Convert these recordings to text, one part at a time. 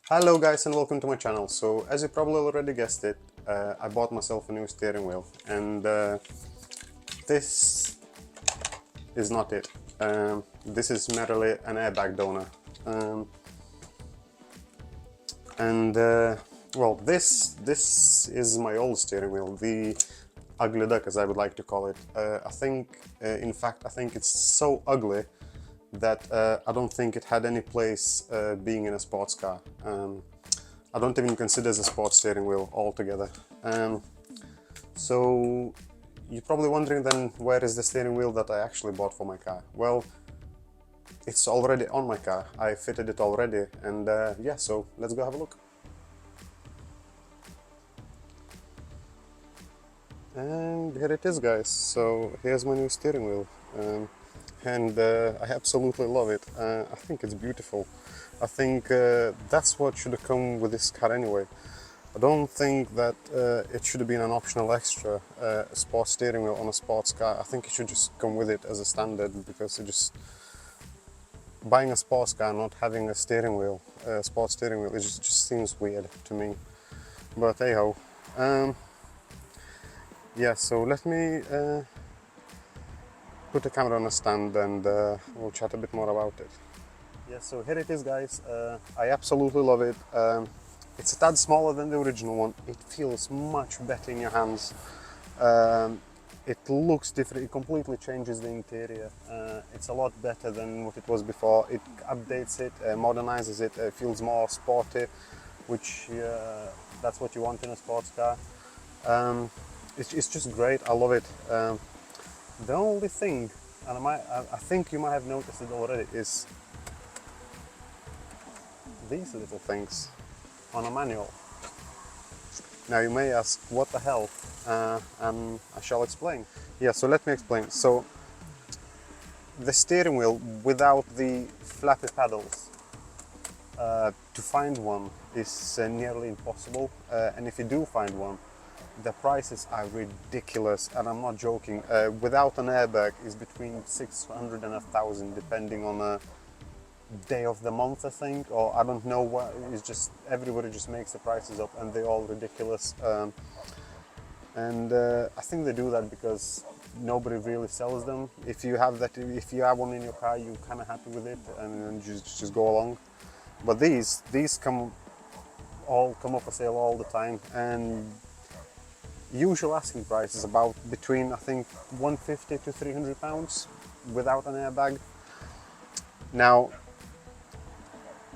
Hello guys and welcome to my channel. So as you probably already guessed it, I bought myself a new steering wheel and this is not it. This is merely an airbag donor. Well, this is my old steering wheel, the ugly duck as I would like to call it. In fact, I think it's so ugly that I don't think it had any place being in a sports car. I don't even consider it a sports steering wheel altogether. So you're probably wondering then, where is the steering wheel that I actually bought for my car? Well, it's already on my car. I fitted it already, and yeah, so let's go have a look. And here it is, guys. So here's my new steering wheel. And I absolutely love it. I think it's beautiful. I think that's what should have come with this car anyway. I don't think that it should have been an optional extra, a sports steering wheel on a sports car. I think it should just come with it as a standard, because buying a sports car not having a steering wheel, a sports steering wheel, it just seems weird to me. But anyhow, yeah. So let me put the camera on a stand and we'll chat a bit more about it. Yeah, so here it is, guys. I absolutely love it. It's a tad smaller than the original one. It feels much better in your hands. It looks different. It completely changes the interior. It's a lot better than what it was before. It updates it, modernizes it. It feels more sporty, which that's what you want in a sports car. It's just great. I love it. The only thing, and I think you might have noticed it already, is these little things on a manual. Now you may ask, what the hell? And I shall explain. Yeah, so let me explain. So the steering wheel without the flappy paddles, to find one is nearly impossible. And if you do find one, the prices are ridiculous, and I'm not joking. Without an airbag is between 600 and 1,000, depending on a day of the month, I think, or I don't know what. It's just everybody just makes the prices up, and they're all ridiculous. I think they do that because nobody really sells them. If you have one in your car, you're kind of happy with it, and you just go along. But these come up for sale all the time, and usual asking price is about between, I think, 150 to 300 pounds without an airbag. Now,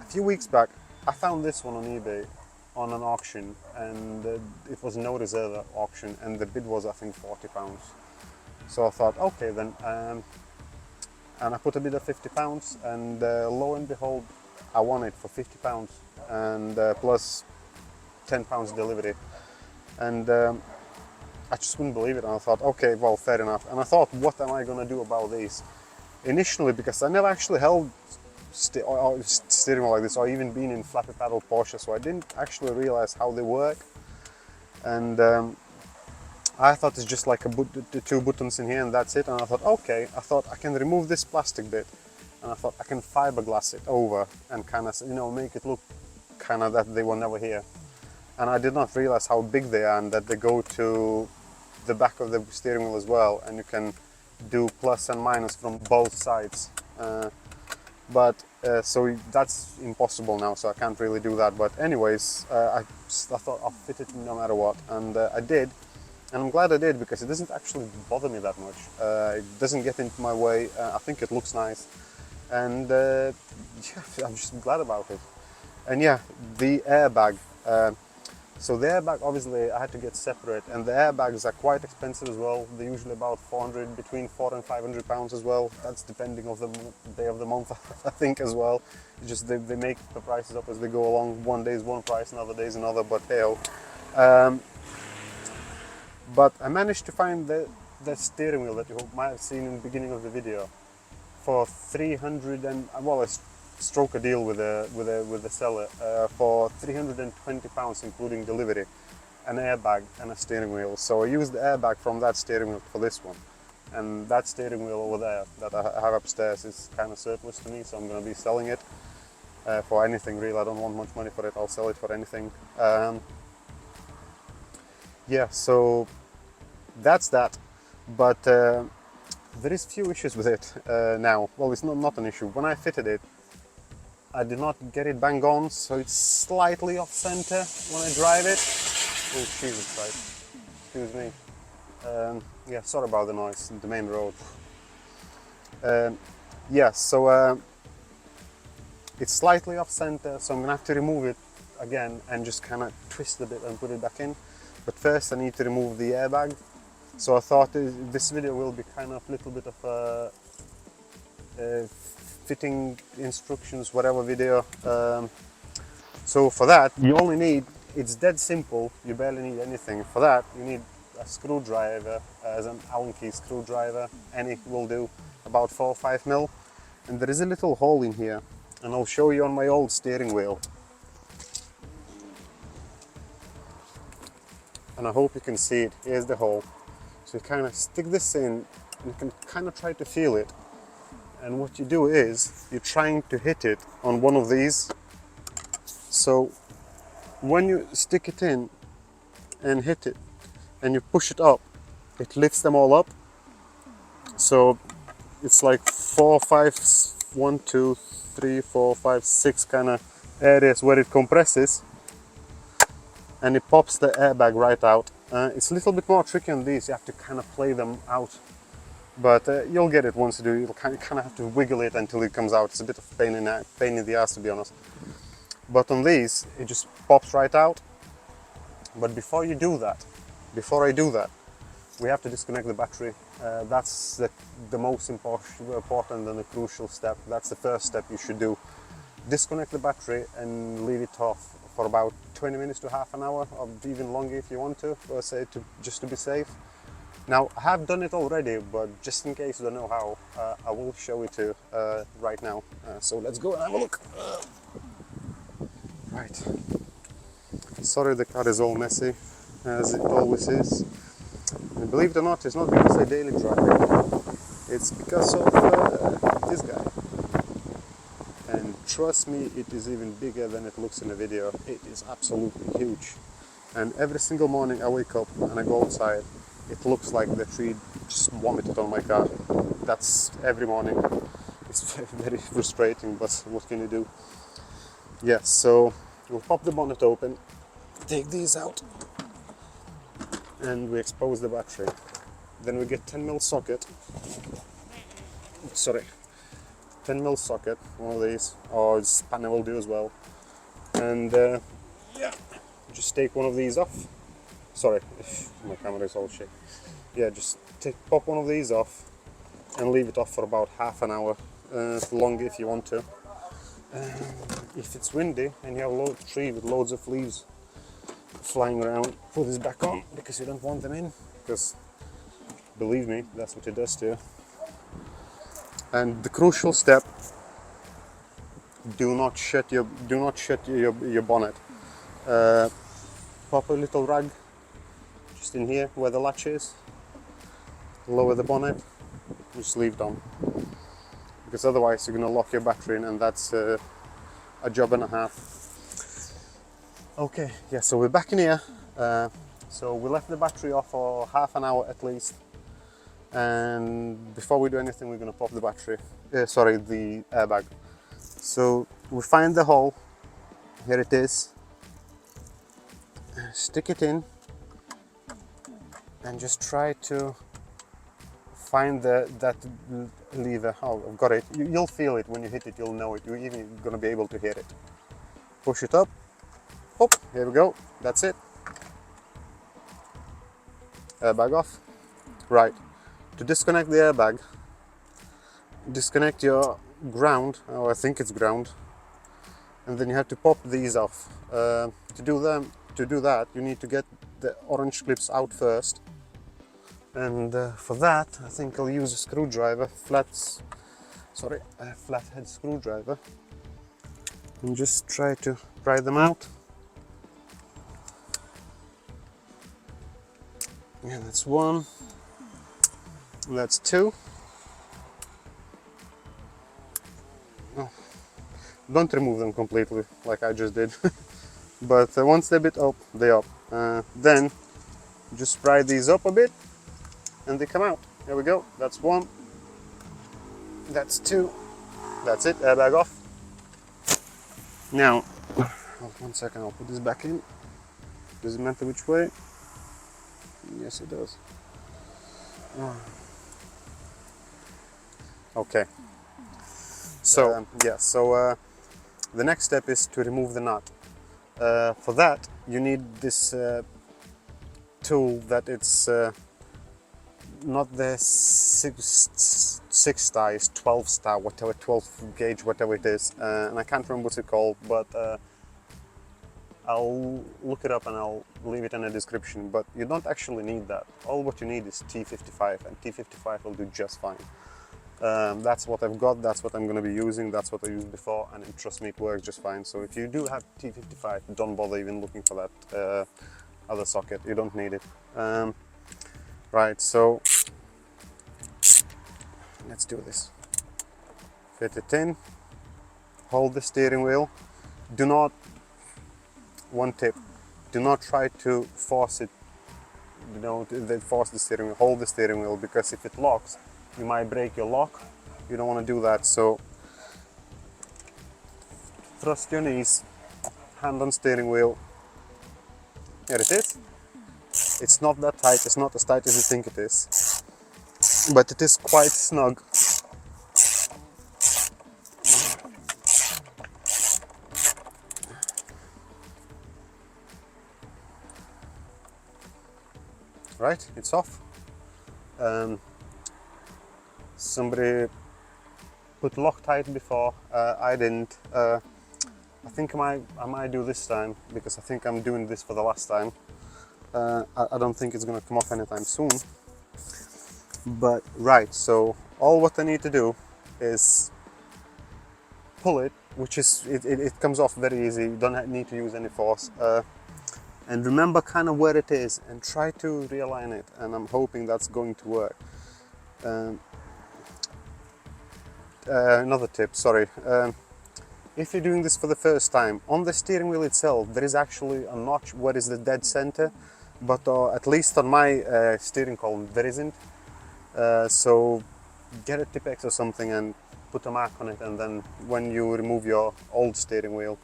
a few weeks back, I found this one on eBay on an auction, and it was no reserve auction, and the bid was, I think, 40 pounds. So I thought, okay then, and I put a bid of 50 pounds, and lo and behold, I won it for 50 pounds, and plus 10 pounds delivery. And I just couldn't believe it, and I thought, okay, well, fair enough. And I thought, what am I going to do about these? Initially, because I never actually held steering wheel like this, or even been in flappy paddle Porsche, so I didn't actually realize how they work. And I thought it's just like the two buttons in here, and that's it. And I thought, okay, I can remove this plastic bit, and I thought I can fiberglass it over and kind of, make it look kind of that they were never here. And I did not realize how big they are, and that they go to the back of the steering wheel as well, and you can do plus and minus from both sides. So that's impossible now, so I can't really do that. But anyways, I thought I'll fit it no matter what, and I did. And I'm glad I did, because it doesn't actually bother me that much. It doesn't get into my way. I think it looks nice, and yeah, I'm just glad about it. And yeah, the airbag. So the airbag, obviously, I had to get separate, and the airbags are quite expensive as well. They're usually about between 400 and 500 pounds as well. That's depending on the day of the month, I think, as well. It's just they make the prices up as they go along. One day is one price, another day is another, but hey-oh. But I managed to find the steering wheel that you might have seen in the beginning of the video for 300 and, well, it's stroke a deal with the seller for 320 pounds including delivery, an airbag and a steering wheel. So I used the airbag from that steering wheel for this one, and that steering wheel over there that I have upstairs is kind of surplus to me, so I'm going to be selling it. for anything really. I don't want much money for it. I'll sell it for anything. Yeah, so that's that. But there is few issues with it now. Well, it's not an issue. When I fitted it, I did not get it bang on, so it's slightly off center when I drive it. Oh, Jesus Christ. Excuse me. Yeah, sorry about the noise, the main road. Yeah, so it's slightly off center, so I'm gonna have to remove it again and just kind of twist a bit and put it back in. But first I need to remove the airbag. So I thought this video will be kind of a little bit of a fitting instructions, whatever video. So for that, you only need, it's dead simple, you barely need anything. For that, you need a screwdriver, as an Allen key screwdriver, any will do, about 4 or 5 mil. And there is a little hole in here, and I'll show you on my old steering wheel. And I hope you can see it. Here's the hole. So you kind of stick this in, and you can kind of try to feel it. And what you do is, you're trying to hit it on one of these. So when you stick it in and hit it, and you push it up, it lifts them all up. So it's like 4, 5, 1, 2, 3, 4, 5, 6 kind of areas where it compresses, and it pops the airbag right out. It's a little bit more tricky on these. You have to kind of play them out, but you'll get it once you do. You'll kind of have to wiggle it until it comes out. It's a bit of pain in the ass, to be honest. But on these, it just pops right out. But before I do that, we have to disconnect the battery. That's the most important and the crucial step. That's the first step you should do. Disconnect the battery and leave it off for about 20 minutes to half an hour, or even longer if you want to, or say just to be safe. Now, I have done it already, but just in case you don't know how, I will show it to you right now. So let's go and have a look. Right. Sorry the car is all messy, as it always is. And believe it or not, it's not because I daily drive it. It's because of this guy. And trust me, it is even bigger than it looks in the video. It is absolutely huge. And every single morning I wake up and I go outside, it looks like the tree just vomited on my car. That's every morning. It's very frustrating, but what can you do? Yes, so we'll pop the bonnet open, take these out, and we expose the battery. Then we get 10mm socket. Sorry. 10mm socket, one of these, or spanner will do as well. And yeah, just take one of these off. Sorry, my camera is all shit. Yeah, just pop one of these off and leave it off for about half an hour, longer if you want to. If it's windy and you have a tree with loads of leaves flying around, put this back on because you don't want them in, because believe me, that's what it does to you. And the crucial step: do not shut your bonnet. Pop a little rag just in here where the latch is. Lower the bonnet. Just leave it on, because otherwise you're going to lock your battery in, and that's a job and a half. Okay, yeah. So we're back in here. So we left the battery off for half an hour at least. And before we do anything, we're going to pop the battery, the airbag. So we find the hole, here it is, stick it in and just try to find that lever. Oh, I've got it. You'll feel it when you hit it, you'll know it, you're even going to be able to hear it. Push it up, oh, here we go, that's it. Airbag off. Right. To disconnect the airbag, disconnect your ground, I think it's ground, and then you have to pop these off. To do that, you need to get the orange clips out first, and for that, I think I'll use a screwdriver, flathead screwdriver, and just try to pry them out. Yeah, that's one. That's two. Oh, Don't remove them completely like I just did. But once they're a bit up, they're up. Then just pry these up a bit and they come out. There we go. That's one. That's two. That's it. Airbag off. Now, oh, 1 second. I'll put this back in. Does it matter which way? Yes, it does. Okay. So yeah. So the next step is to remove the nut. For that, you need this tool that it's not the 6 star, it's 12 star, whatever, 12 gauge, whatever it is, and I can't remember what it's called, but I'll look it up and I'll leave it in the description. But you don't actually need that. All what you need is T55, and T55 will do just fine. That's what I've got, that's what I'm going to be using, that's what I used before, and trust me, it works just fine. So if you do have T55, don't bother even looking for that other socket, you don't need it. Right, so let's do this. Fit it in, hold the steering wheel. Do not, one tip, do not try to force it, you know, force the steering wheel, hold the steering wheel, because if it locks, you might break your lock. You don't want to do that. So thrust your knees, hand on steering wheel. Here it is. It's not that tight, it's not as tight as you think it is, but it is quite snug. Right, it's off. Somebody put Loctite before, I didn't. I think I might do this time, because I think I'm doing this for the last time. I don't think it's gonna come off anytime soon. But right, so all what I need to do is pull it, which is, it comes off very easy, you don't need to use any force. And remember kind of where it is and try to realign it, and I'm hoping that's going to work. Another tip, sorry. If you're doing this for the first time, on the steering wheel itself there is actually a notch where is the dead center, but at least on my steering column there isn't. So get a Tipex or something and put a mark on it, and then when you remove your old steering wheel,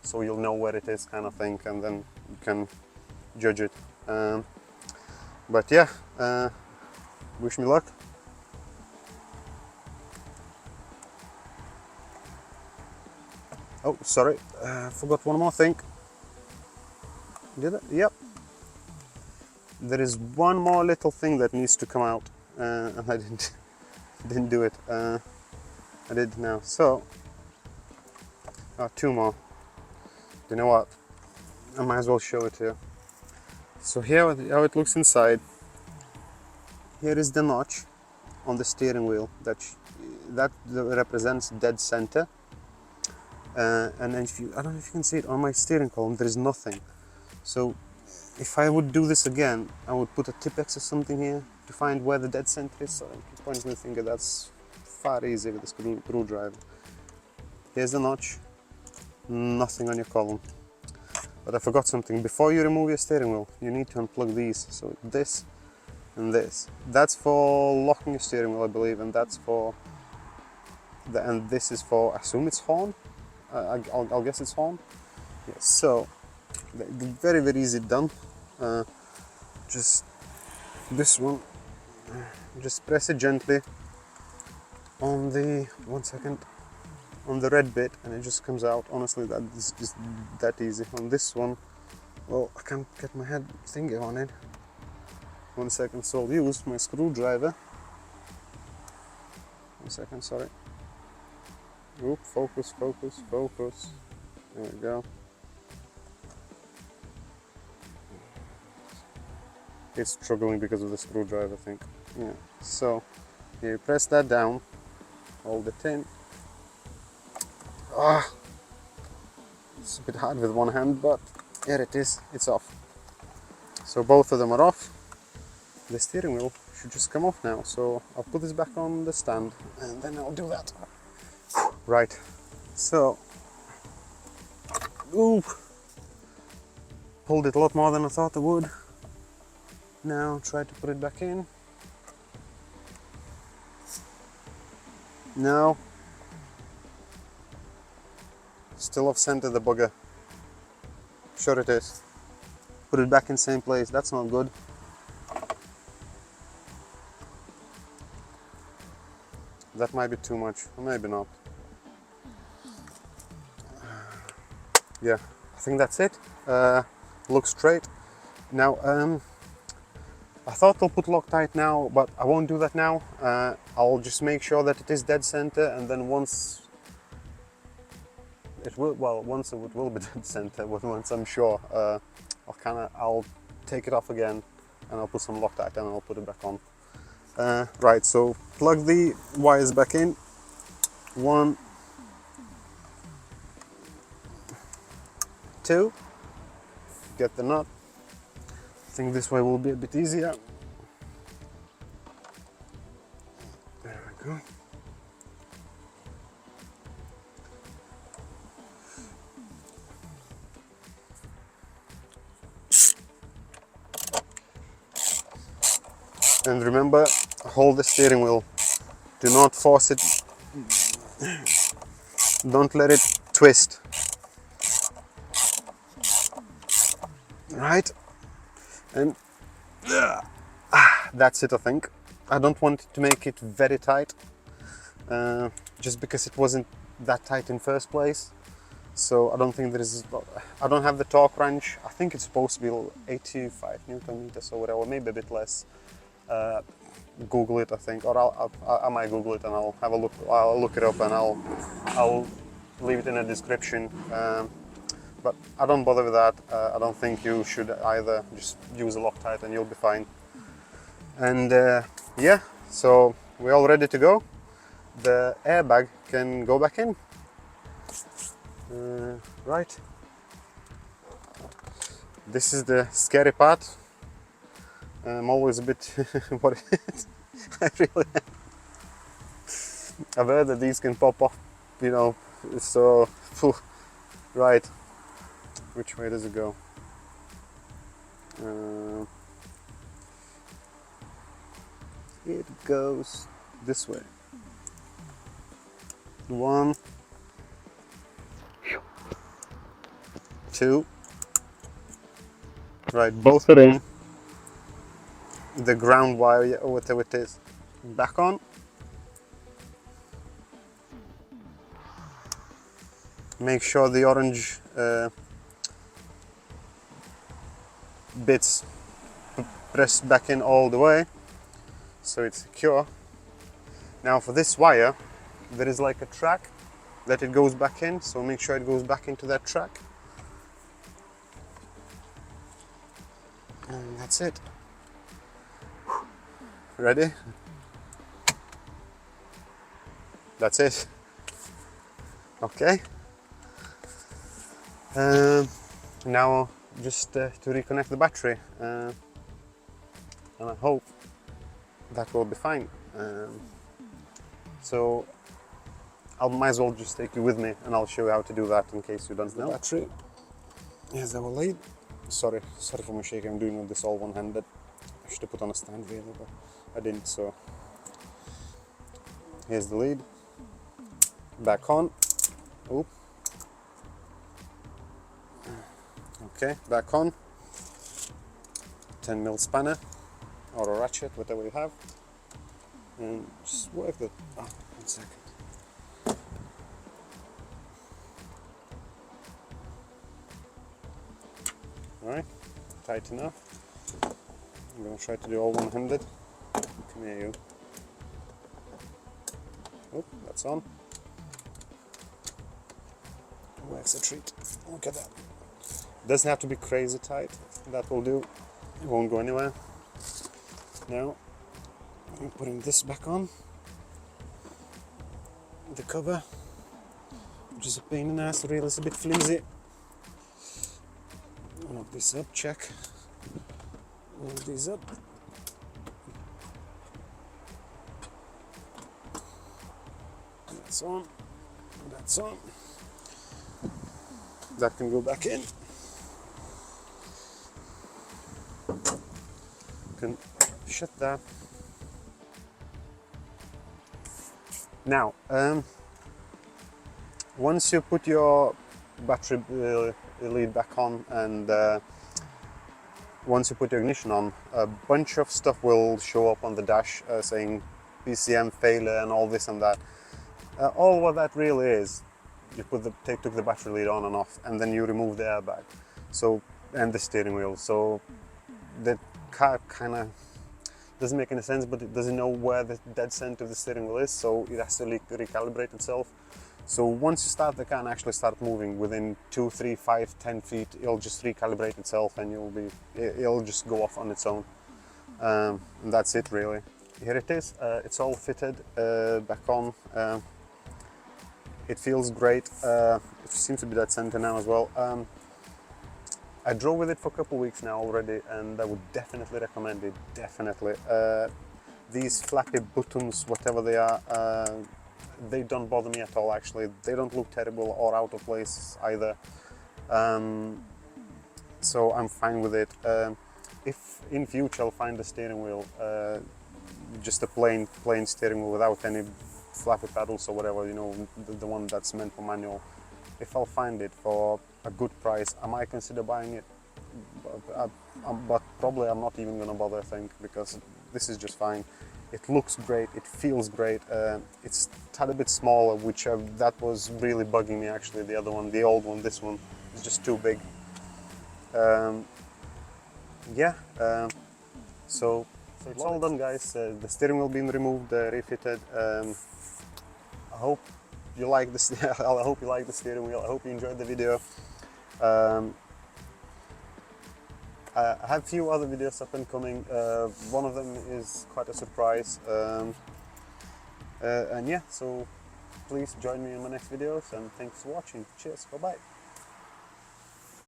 so you'll know where it is, kind of thing, and then you can judge it. But yeah, wish me luck. Oh, sorry, forgot one more thing. Did it? Yep. There is one more little thing that needs to come out, and I didn't do it. I did now. So, two more. You know what? I might as well show it to you. So here, how it looks inside. Here is the notch on the steering wheel that represents dead center. And then I don't know if you can see it on my steering column, there is nothing. So if I would do this again, I would put a Tipex or something here to find where the dead center is. So I keep pointing the finger, that's far easier with the screwdriver. Here's the notch, nothing on your column. But I forgot something, before you remove your steering wheel, you need to unplug these. So this and this. That's for locking your steering wheel, I believe, and that's for, and this is for, I assume it's horn? I'll guess it's horn. Yes, so very easy done. Just this one, just press it gently on the, 1 second, on the red bit, and it just comes out. Honestly, that is just that easy. On this one, well, I can't get my head finger on it. 1 second, so I'll use my screwdriver. 1 second, sorry. Oop, focus. There we go. It's struggling because of the screwdriver, I think. Yeah. So you press that down, hold it in. It's a bit hard with one hand, but here it is. It's off. So both of them are off. The steering wheel should just come off now. So I'll put this back on the stand, and then I'll do that. Right, so Ooh, pulled it a lot more than I thought I would. Now try to put it back in. No. Still off center, the bugger. Sure it is. Put it back in same place. That's not good. That might be too much, or maybe not. Yeah, I think that's it. Looks straight. Now, I thought I'll put Loctite now, but I won't do that now. I'll just make sure that it is dead center, and then once it will, well, once it will be dead center, but once I'm sure, I'll take it off again, and I'll put some Loctite, and I'll put it back on. Right, so plug the wires back in. 1, 2. Get the nut. I think this way will be a bit easier. There we go. And remember, hold the steering wheel. Do not force it. Don't let it twist. Right? And that's it, I think. I don't want to make it very tight, just because it wasn't that tight in first place. So I don't think there is. I don't have the torque wrench. I think it's supposed to be 85 Newton meters or whatever, maybe a bit less. Google it, I think, or I might Google it and I'll have a look. I'll look it up and I'll leave it in the description. But I don't bother with that. I don't think you should either. Just use a Loctite and you'll be fine. And yeah, so we're all ready to go. The airbag can go back in. Right. This is the scary part. I'm always a bit worried. I really am. I've heard that these can pop off, you know, so, right. Which way does it go? It goes this way. 1, 2. Right, both are in. The ground wire, or whatever it is, back on. Make sure the orange bits press back in all the way, so it's secure. Now for this wire, there is like a track that it goes back in, so make sure it goes back into that track. And that's it. Ready? That's it. Okay. Now just to reconnect the battery, and I hope that will be fine. So I might as well just take you with me and I'll show you how to do that in case you don't know. Battery. Here's our lead. Sorry for my shaking, I'm doing this all one-handed. I should have put on a stand really, but I didn't, so. Here's the lead. Back on. Oop. Okay, back on. 10mm spanner or a ratchet, whatever you have. And just work the. Oh, 1 second. Alright, tight enough. I'm going to try to do all one-handed. Come here, you. Oh, that's on. Works a treat. Look at that. Doesn't have to be crazy tight. That will do. It won't go anywhere. Now, I'm putting this back on. The cover, which is a pain in the ass. The reel is a bit flimsy. Lock this up, check. Lock these up. That's on. That's on. that can go back in. Can shut that. Now, once you put your battery lead back on and once you put your ignition on, a bunch of stuff will show up on the dash saying PCM failure and all this and that. All what that really is, you took the battery lead on and off, and then you remove the airbag, and the steering wheel. So the car kind of doesn't make any sense, but it doesn't know where the dead center of the steering wheel is, so it has to recalibrate itself. So once you start the car and actually start moving, within 2, 3, 5, 10 feet, it'll just recalibrate itself and it'll just go off on its own. And that's it really. Here it is, it's all fitted back on. It feels great. It seems to be dead center now as well. I drove with it for a couple of weeks now already, and I would definitely recommend it, definitely. These flappy buttons, whatever they are, they don't bother me at all actually. They don't look terrible or out of place either. So I'm fine with it. If in future I'll find a steering wheel, just a plain steering wheel without any flappy paddles or whatever, you know, the one that's meant for manual. If I'll find it for a good price, I might consider buying it, but probably I'm not even gonna bother, I think, because this is just fine. It looks great, it feels great. It's a tad bit smaller, which that was really bugging me actually. The other one, the old one, this one is just too big. So it's all done, guys. The steering wheel being removed, refitted. I hope you like this. I hope you like the steering wheel. I hope you enjoyed the video. I have a few other videos up and coming. One of them is quite a surprise. And yeah, so please join me in my next videos, and thanks for watching. Cheers, bye bye.